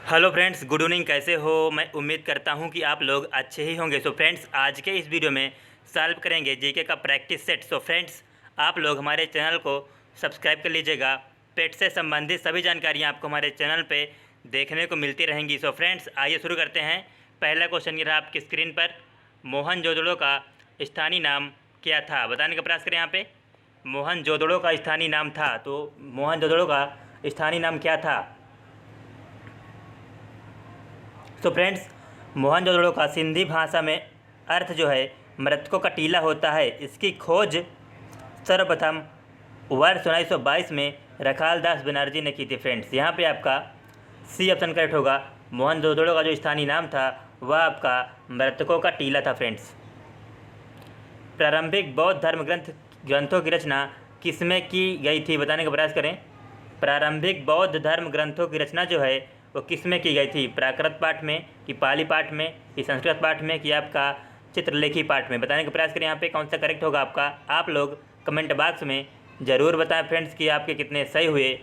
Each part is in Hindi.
Hello friends, good evening. कैसे हो? मैं उम्मीद करता हूं कि आप लोग अच्छे ही होंगे। सो फ्रेंड्स, आज के इस वीडियो में सॉल्व करेंगे जीके का प्रैक्टिस सेट। सो फ्रेंड्स, आप लोग हमारे चैनल को सब्सक्राइब कर लीजिएगा। पेट से संबंधित सभी जानकारियां आपको हमारे चैनल पे देखने को मिलती रहेंगी। सो फ्रेंड्स, आइए शुरू करते हैं। पहला क्वेश्चन ये रहा आपकी स्क्रीन पर। मोहनजोदड़ो का स्थानीय नाम क्या था? बताने का प्रयास करें। यहाँ पे मोहनजोदड़ो का स्थानीय नाम था, तो मोहनजोदड़ो का स्थानीय नाम क्या था? तो फ्रेंड्स, मोहनजोदड़ो का सिंधी भाषा में अर्थ जो है मृतकों का टीला होता है। इसकी खोज सर्वप्रथम वर्ष 1922 में रखाल दास बनर्जी ने की थी। फ्रेंड्स, यहाँ पे आपका सी ऑप्शन करेक्ट होगा। मोहनजोदड़ो का जो स्थानीय नाम था वह आपका मृतकों का टीला था। फ्रेंड्स, प्रारंभिक बौद्ध धर्म ग्रंथों की रचना किसमें की गई थी? बताने का प्रयास करें। प्रारंभिक बौद्ध धर्म ग्रंथों की रचना जो है वो किसमें की गई थी? प्राकृत पाठ में, कि पाली पाठ में, कि संस्कृत पाठ में, कि आपका चित्रलेखी पाठ में? बताने का प्रयास करें। यहाँ पे कौन सा करेक्ट होगा आपका? आप लोग कमेंट बॉक्स में ज़रूर बताएं फ्रेंड्स कि आपके कितने सही हुए।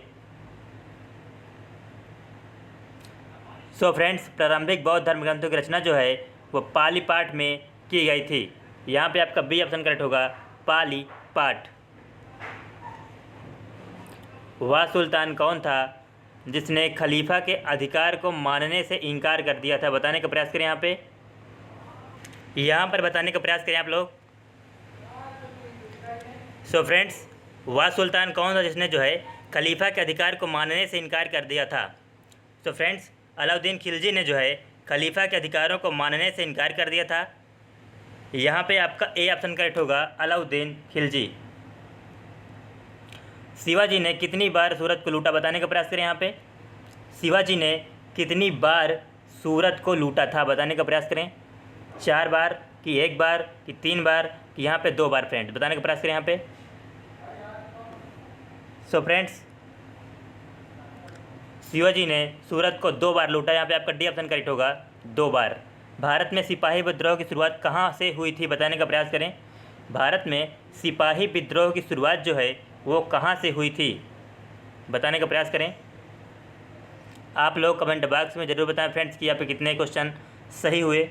सो फ्रेंड्स, प्रारंभिक बौद्ध धर्म ग्रंथों की रचना जो है वो पाली पाठ में की गई थी। यहाँ पे आपका बी ऑप्शन करेक्ट होगा, पाली पाठ। वह सुल्तान कौन था जिसने खलीफा के अधिकार को मानने से इनकार कर दिया था? बताने का प्रयास करें। यहाँ पर बताने का प्रयास करें आप लोग। सो फ्रेंड्स, वह सुल्तान कौन था जिसने जो है खलीफा के अधिकार को मानने से इनकार कर दिया था? सो फ्रेंड्स, अलाउद्दीन खिलजी ने जो है खलीफा के अधिकारों को मानने से इनकार कर दिया था। यहाँ पे आपका ए ऑप्शन करेक्ट होगा, अलाउद्दीन खिलजी। शिवाजी ने कितनी बार सूरत को लूटा? बताने का प्रयास करें। यहाँ पे शिवाजी ने कितनी बार सूरत को लूटा था? बताने का प्रयास करें। 4 बार, कि 1 बार, कि 3 बार, कि यहाँ पे 2 बार? फ्रेंड्स, बताने का प्रयास करें यहाँ पे। सो फ्रेंड्स, शिवाजी ने सूरत को 2 बार लूटा। यहाँ पे आपका डी ऑप्शन करेक्ट होगा, 2 बार। भारत में सिपाही विद्रोह की शुरुआत कहाँ से हुई थी? बताने का प्रयास करें। भारत में सिपाही विद्रोह की शुरुआत जो है वो कहाँ से हुई थी? बताने का प्रयास करें। आप लोग कमेंट बॉक्स में ज़रूर बताएं फ्रेंड्स कि यहाँ पे कितने क्वेश्चन सही हुए।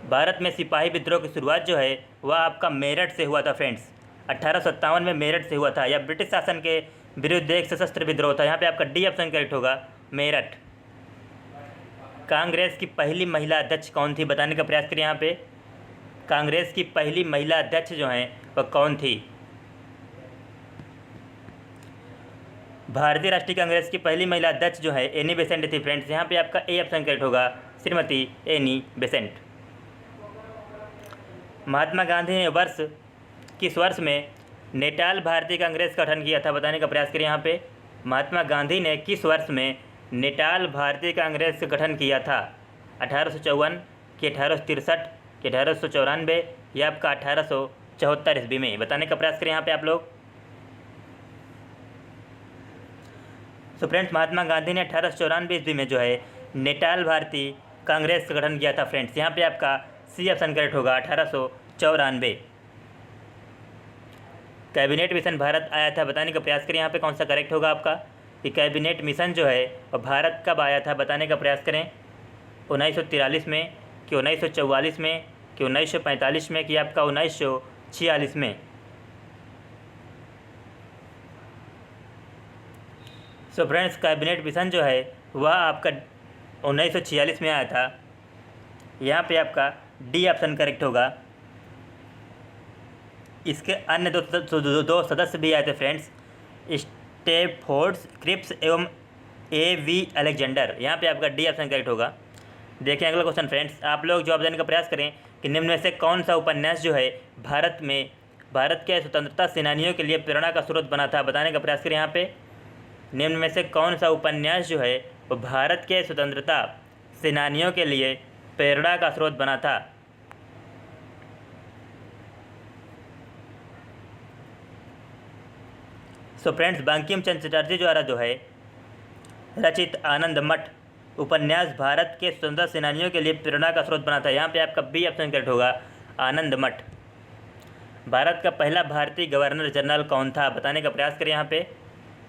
भारत में सिपाही विद्रोह की शुरुआत जो है वह आपका मेरठ से हुआ था। फ्रेंड्स, 1857 में मेरठ से हुआ था। यह ब्रिटिश शासन के विरुद्ध एक सशस्त्र विद्रोह था। यहाँ पे आपका डी ऑप्शन करेक्ट होगा, मेरठ। कांग्रेस की पहली महिला अध्यक्ष कौन थी? बताने का प्रयास करें। यहाँ पे कांग्रेस की पहली महिला अध्यक्ष जो हैं वह कौन थी? भारतीय राष्ट्रीय कांग्रेस की पहली महिला अध्यक्ष जो है एनी बेसेंट थी। फ्रेंड्स, यहाँ पे आपका ए ऑप्शन करेक्ट होगा, श्रीमती एनी बेसेंट। महात्मा गांधी ने किस वर्ष में नेटाल भारतीय कांग्रेस का गठन किया था? बताने का प्रयास करें। यहाँ पे महात्मा गांधी ने किस वर्ष में नेटाल भारतीय कांग्रेस का गठन किया था? 1854, कि 1863, कि 1894, या आपका 1874 ईस्वी में? बताने का प्रयास करें यहाँ पे आप लोग। सो फ्रेंड्स, महात्मा गांधी ने 1894 ईस्वी में जो है नेटाल भारतीय कांग्रेस का गठन किया था। फ्रेंड्स, यहाँ पे आपका सी ऑप्शन करेक्ट होगा, 1894। कैबिनेट मिशन भारत आया था? बताने का प्रयास करें। यहाँ पे कौन सा करेक्ट होगा आपका? कि कैबिनेट मिशन जो है वह भारत कब आया था? बताने का प्रयास करें। 1943 में, कि 1944 में, कि 1945 में, कि आपका 1946 में? सो फ्रेंड्स, कैबिनेट मिशन जो है वह आपका 1946 में आया था। यहाँ पे आपका डी ऑप्शन करेक्ट होगा। इसके अन्य दो सदस्य भी आए थे फ्रेंड्स, स्टेफोर्ड क्रिप्स एवं A.V. अलेक्जेंडर। यहाँ पे आपका डी ऑप्शन करेक्ट होगा। देखें अगला क्वेश्चन फ्रेंड्स, आप लोग जवाब देने का प्रयास करें कि निम्न में से कौन सा उपन्यास जो है भारत के स्वतंत्रता सेनानियों के लिए प्रेरणा का स्रोत बना था? बताने का प्रयास करें। यहाँ पे निम्न में से कौन सा उपन्यास जो है वो भारत के स्वतंत्रता सेनानियों के लिए प्रेरणा का स्रोत बना था? सो फ्रेंड्स, बंकिम चंद्र चटर्जी द्वारा जो है रचित आनंद मठ उपन्यास भारत के स्वतंत्रता सेनानियों के लिए प्रेरणा का स्रोत बना था। यहाँ पे आपका बी ऑप्शन करेक्ट होगा, आनंद मठ। भारत का पहला भारतीय गवर्नर जनरल कौन था? बताने का प्रयास करें। यहाँ पे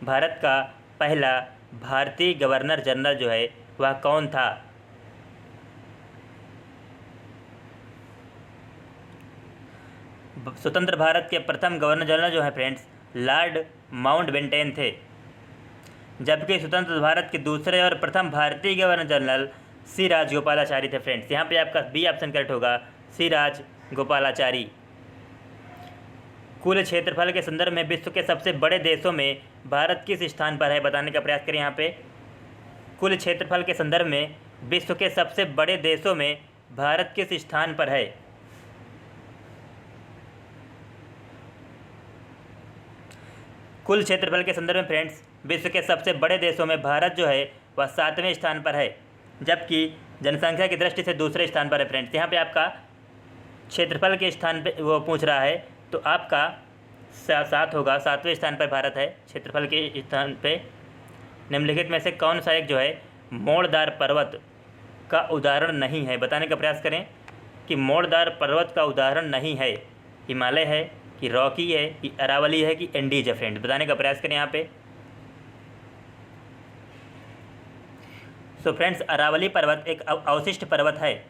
भारत का पहला भारतीय गवर्नर जनरल जो है वह कौन था? स्वतंत्र भारत के प्रथम गवर्नर जनरल जो है फ्रेंड्स लॉर्ड माउंटबेटन थे, जबकि स्वतंत्र भारत के दूसरे और प्रथम भारतीय गवर्नर जनरल सी राजगोपालाचारी थे फ्रेंड्स। यहाँ पे आपका बी ऑप्शन करेक्ट होगा, सी राजगोपालाचारी। कुल क्षेत्रफल के संदर्भ में विश्व के सबसे बड़े देशों में भारत किस स्थान पर है? बताने का प्रयास करें यहाँ पे। कुल क्षेत्रफल के संदर्भ में विश्व के सबसे बड़े देशों में भारत किस स्थान पर है? कुल क्षेत्रफल के संदर्भ में फ्रेंड्स विश्व के सबसे बड़े देशों में भारत जो है वह 7वें स्थान पर है, जबकि जनसंख्या की दृष्टि से दूसरे स्थान पर है फ्रेंड्स। यहाँ पे आपका क्षेत्रफल के स्थान पे वो पूछ रहा है, तो आपका 7 होगा, 7वें स्थान पर भारत है क्षेत्रफल के स्थान पे। निम्नलिखित में से कौन सा एक जो है मोड़दार पर्वत का उदाहरण नहीं है? बताने का प्रयास करें कि मोड़दार पर्वत का उदाहरण नहीं है। हिमालय है कि रॉकी है कि अरावली है कि एंडीज है फ्रेंड? बताने का प्रयास करें यहाँ पे। सो फ्रेंड्स अरावली पर्वत एक अवशिष्ट पर्वत है,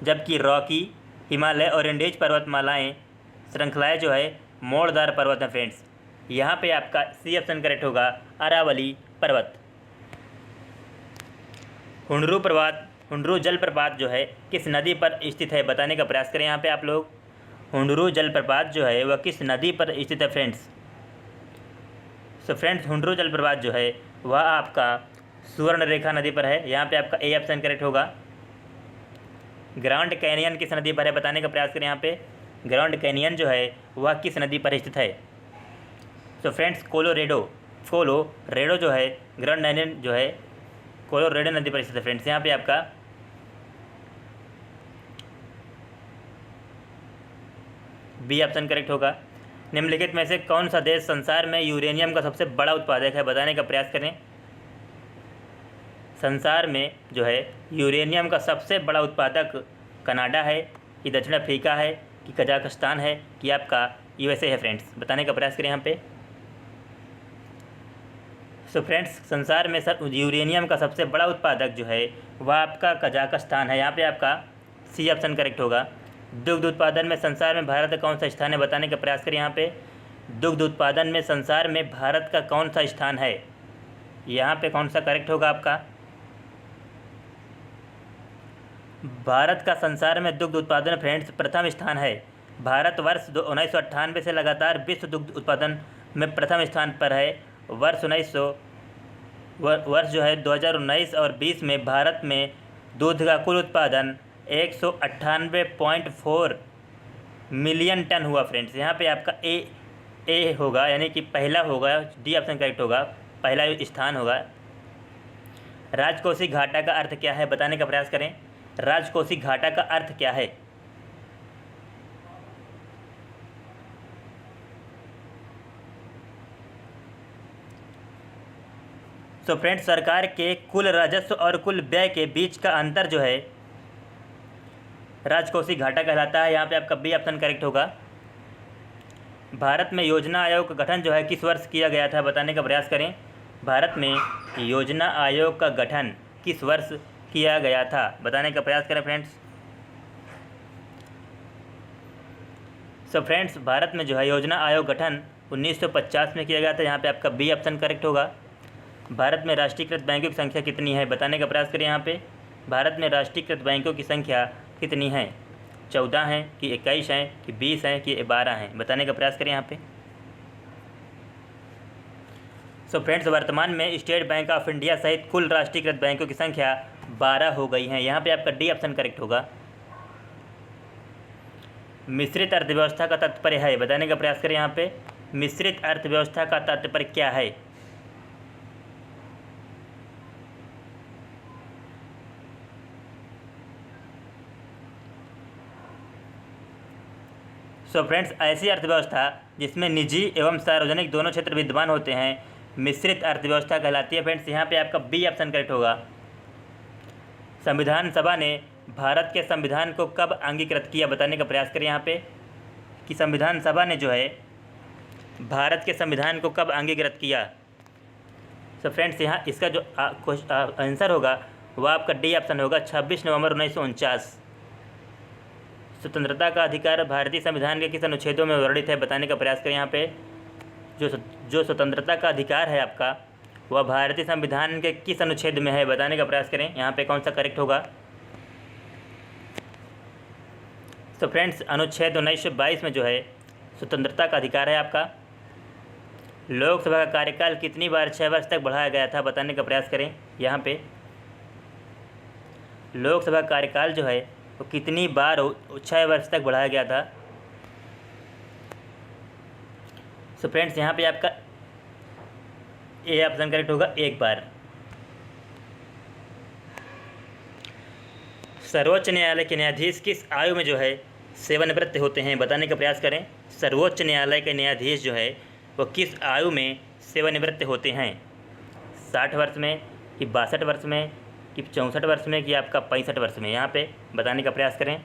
जबकि रॉकी, हिमालय और एंडीज पर्वतमालाएँ श्रृंखलाएँ जो है मोड़दार पर्वत है फ्रेंड्स। यहाँ पे आपका सी ऑप्शन करेक्ट होगा, अरावली पर्वत। हुंडरू जलप्रपात जो है किस नदी पर स्थित है? बताने का प्रयास करें यहाँ पे आप लोग। हुंडरू जलप्रपात जो है वह किस नदी पर स्थित है फ्रेंड्स? सो फ्रेंड्स हुंडरू जलप्रपात जो है वह आपका सुवर्णरेखा नदी पर है। यहाँ पे आपका ए ऑप्शन करेक्ट होगा। ग्रांड कैनियन किस नदी पर है? बताने का प्रयास करें यहाँ पे। ग्रांड कैनियन जो है वह किस नदी पर स्थित है? तो फ्रेंड्स कोलोरेडो जो है ग्रांड कैनियन जो है कोलोरेडो नदी पर स्थित है फ्रेंड्स। यहाँ पे आपका बी ऑप्शन करेक्ट होगा। निम्नलिखित में से कौन सा देश संसार में यूरेनियम का सबसे बड़ा उत्पादक है? बताने का प्रयास करें। संसार में जो है यूरेनियम का सबसे बड़ा उत्पादक कनाडा है कि दक्षिण अफ्रीका है कि कजाकिस्तान है कि आपका यूएसए है फ्रेंड्स? बताने का प्रयास करें यहाँ पे। सो फ्रेंड्स संसार में यूरेनियम का सबसे बड़ा उत्पादक जो है वह आपका कजाकिस्तान है। यहाँ पे आपका सी ऑप्शन करेक्ट होगा। दुग्ध उत्पादन में संसार में भारत का कौन सा स्थान है? बताने का प्रयास करें यहाँ पे। दुग्ध उत्पादन में संसार में भारत का कौन सा स्थान है? यहाँ पे कौन सा करेक्ट होगा आपका? भारत का संसार में दुग्ध उत्पादन फ्रेंड्स प्रथम स्थान है। भारत वर्ष 1998 से लगातार विश्व दुग्ध उत्पादन में प्रथम स्थान पर है। वर्ष जो है 2019 और 20 में भारत में दूध का कुल उत्पादन 198.4 मिलियन टन हुआ फ्रेंड्स। यहाँ पे आपका ए होगा, यानी कि पहला होगा, डी ऑप्शन करेक्ट होगा, पहला स्थान होगा। राजकोषीय घाटा का अर्थ क्या है? बताने का प्रयास करें। राजकोषीय घाटा का अर्थ क्या है? तो फ्रेंड्स सरकार के कुल राजस्व और कुल व्यय के बीच का अंतर जो है राजकोषीय घाटा कहलाता है। यहाँ पे आपका बी ऑप्शन करेक्ट होगा। भारत में योजना आयोग का गठन जो है किस वर्ष किया गया था? बताने का प्रयास करें। भारत में योजना आयोग का गठन किस वर्ष किया गया था? बताने का प्रयास करें फ्रेंड्स। सो फ्रेंड्स भारत में जो है योजना आयोग गठन 1950 में किया गया था। यहाँ पे आपका बी ऑप्शन करेक्ट होगा। भारत में राष्ट्रीयकृत बैंकों की संख्या कितनी है? बताने का प्रयास करें यहाँ पे। भारत में राष्ट्रीयकृत बैंकों की संख्या कितनी है? 14 हैं कि 21 हैं कि 20 हैं कि 12 हैं? बताने का प्रयास करें यहाँ पे। सो फ्रेंड्स वर्तमान में स्टेट बैंक ऑफ इंडिया सहित कुल राष्ट्रीयकृत बैंकों की संख्या 12 हो गई हैं। यहाँ पे आपका डी ऑप्शन करेक्ट होगा। मिश्रित अर्थव्यवस्था का तात्पर्य है? बताने का प्रयास करें यहाँ पे। मिश्रित अर्थव्यवस्था का तात्पर्य क्या है? सो फ्रेंड्स ऐसी अर्थव्यवस्था जिसमें निजी एवं सार्वजनिक दोनों क्षेत्र विद्यमान होते हैं मिश्रित अर्थव्यवस्था कहलाती है फ्रेंड्स। यहाँ पे आपका बी ऑप्शन करेक्ट होगा। संविधान सभा ने भारत के संविधान को कब अंगीकृत किया? बताने का प्रयास करें यहाँ पे कि संविधान सभा ने जो है भारत के संविधान को कब अंगीकृत किया? सो फ्रेंड्स यहाँ इसका जो आंसर होगा वह आपका डी ऑप्शन होगा 26 नवंबर 1949। स्वतंत्रता का अधिकार भारतीय संविधान के किस अनुच्छेदों में वर्णित है, बताने का प्रयास करें। यहाँ पे जो स्वतंत्रता का अधिकार है आपका वह भारतीय संविधान के किस अनुच्छेद में है, बताने का प्रयास करें। यहाँ पे कौन सा करेक्ट होगा। तो फ्रेंड्स अनुच्छेद 1922 में जो है स्वतंत्रता का अधिकार है आपका। लोकसभा का कार्यकाल कितनी बार 6 वर्ष तक बढ़ाया गया था, बताने का प्रयास करें। यहाँ पे लोकसभा कार्यकाल जो है वो कितनी बार 6 वर्ष तक बढ़ाया गया था। सो फ्रेंड्स यहाँ पे आपका ए ऑप्शन करेक्ट होगा, 1 बार। सर्वोच्च न्यायालय के न्यायाधीश किस आयु में जो है सेवानिवृत्त होते हैं, बताने का प्रयास करें। सर्वोच्च न्यायालय के न्यायाधीश जो है वो किस आयु में सेवानिवृत्त होते हैं, 60 वर्ष में कि 62 वर्ष में कि 64 वर्ष में कि आपका 65 वर्ष में, यहाँ पे बताने का प्रयास करें।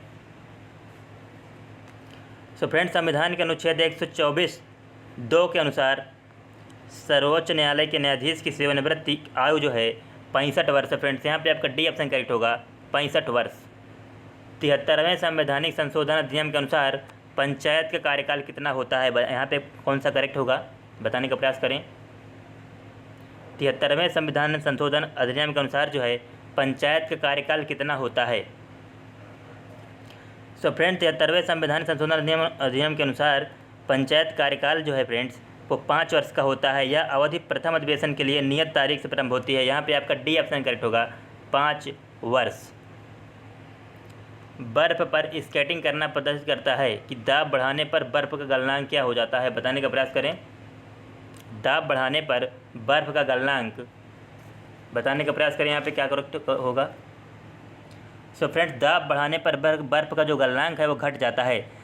सो फ्रेंड्स संविधान के अनुच्छेद 124(2) के अनुसार सर्वोच्च न्यायालय के न्यायाधीश की सेवानिवृत्ति आयु जो है 65 वर्ष। फ्रेंड्स यहाँ पे आपका डी ऑप्शन करेक्ट होगा, 65 वर्ष। 73वें संवैधानिक संशोधन अधिनियम के अनुसार पंचायत का कार्यकाल कितना होता है, यहाँ पे कौन सा करेक्ट होगा, बताने का प्रयास करें। 73वें संविधान संशोधन अधिनियम के अनुसार जो है पंचायत का कार्यकाल कितना होता है। सो फ्रेंड्स 73वें संविधान संशोधन अधिनियम के अनुसार पंचायत कार्यकाल जो है फ्रेंड्स वो 5 वर्ष का होता है। यह अवधि प्रथम अधिवेशन के लिए नियत तारीख से प्रारंभ होती है। यहाँ पे आपका डी ऑप्शन करेक्ट होगा, 5 वर्ष। बर्फ़ पर स्केटिंग करना प्रदर्शित करता है कि दाब बढ़ाने पर बर्फ़ का गलनांक क्या हो जाता है, बताने का प्रयास करें। दाब बढ़ाने पर बर्फ़ का गलनांक बताने का प्रयास करें। यहाँ पे क्या करेक्ट होगा। सो फ्रेंड्स दाब बढ़ाने पर बर्फ़ का जो गलनांक है वो घट जाता है,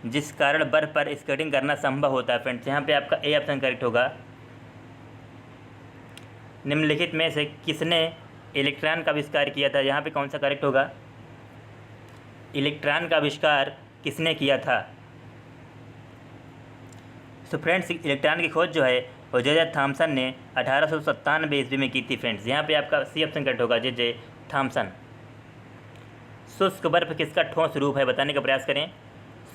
जिस कारण बर्फ़ पर स्केटिंग करना संभव होता है। फ्रेंड्स यहाँ पे आपका ए ऑप्शन करेक्ट होगा। निम्नलिखित में से किसने इलेक्ट्रॉन का आविष्कार किया था, यहाँ पे कौन सा करेक्ट होगा। इलेक्ट्रॉन का आविष्कार किसने किया था। सो फ्रेंड्स इलेक्ट्रॉन की खोज जो है वो जे थॉमसन ने 1897 ईस्वी में की थी। फ्रेंड्स यहाँ पे आपका सी ऑप्शन करेक्ट होगा, जे थॉमसन। शुष्क बर्फ़ किसका ठोस रूप है, बताने का प्रयास करें।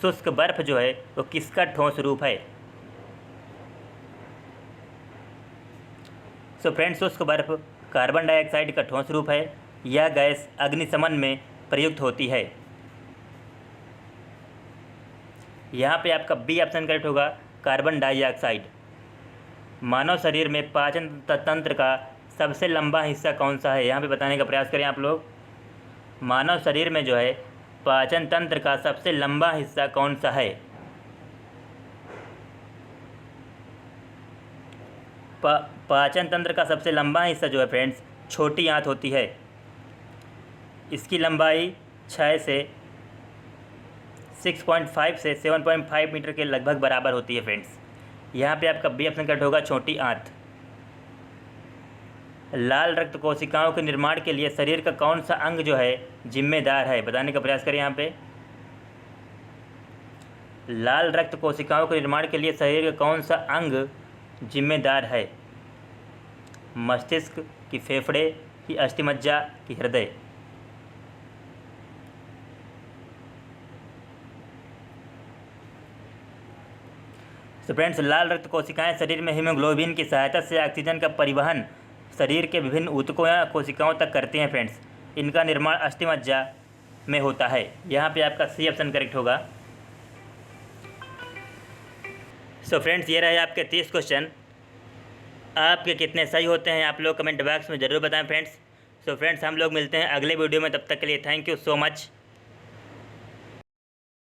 शुष्क बर्फ़ जो है वो किसका ठोस रूप है। सो फ्रेंड्स शुष्क बर्फ़ कार्बन डाइऑक्साइड का ठोस रूप है। यह गैस अग्निशमन में प्रयुक्त होती है। यहाँ पे आपका बी ऑप्शन करेक्ट होगा, कार्बन डाइऑक्साइड। मानव शरीर में पाचन तंत्र का सबसे लंबा हिस्सा कौन सा है, यहाँ पे बताने का प्रयास करें आप लोग। मानव शरीर में जो है पाचन तंत्र का सबसे लंबा हिस्सा कौन सा है। पाचन तंत्र का सबसे लंबा हिस्सा जो है फ्रेंड्स छोटी आंत होती है। इसकी लंबाई 6.5 से 7.5 मीटर के लगभग बराबर होती है। फ्रेंड्स यहाँ पे आपका बी ऑप्शन करेक्ट होगा, छोटी आंत। लाल रक्त कोशिकाओं के निर्माण के लिए शरीर का कौन सा अंग जो है जिम्मेदार है, बताने का प्रयास करें। यहाँ पे लाल रक्त कोशिकाओं के निर्माण के लिए शरीर का कौन सा अंग जिम्मेदार है। मस्तिष्क की फेफड़े की अस्थिमज्जा की हृदय। तो फ्रेंड्स लाल रक्त कोशिकाएं शरीर में हीमोग्लोबिन की सहायता से ऑक्सीजन का परिवहन शरीर के विभिन्न ऊतकों या कोशिकाओं तक करते हैं। फ्रेंड्स इनका निर्माण अस्थिमज्जा में होता है। यहाँ पे आपका सी ऑप्शन करेक्ट होगा। सो फ्रेंड्स ये रहे आपके 30 क्वेश्चन। आपके कितने सही होते हैं आप लोग कमेंट बॉक्स में ज़रूर बताएं फ्रेंड्स। सो फ्रेंड्स हम लोग मिलते हैं अगले वीडियो में, तब तक के लिए थैंक यू सो मच।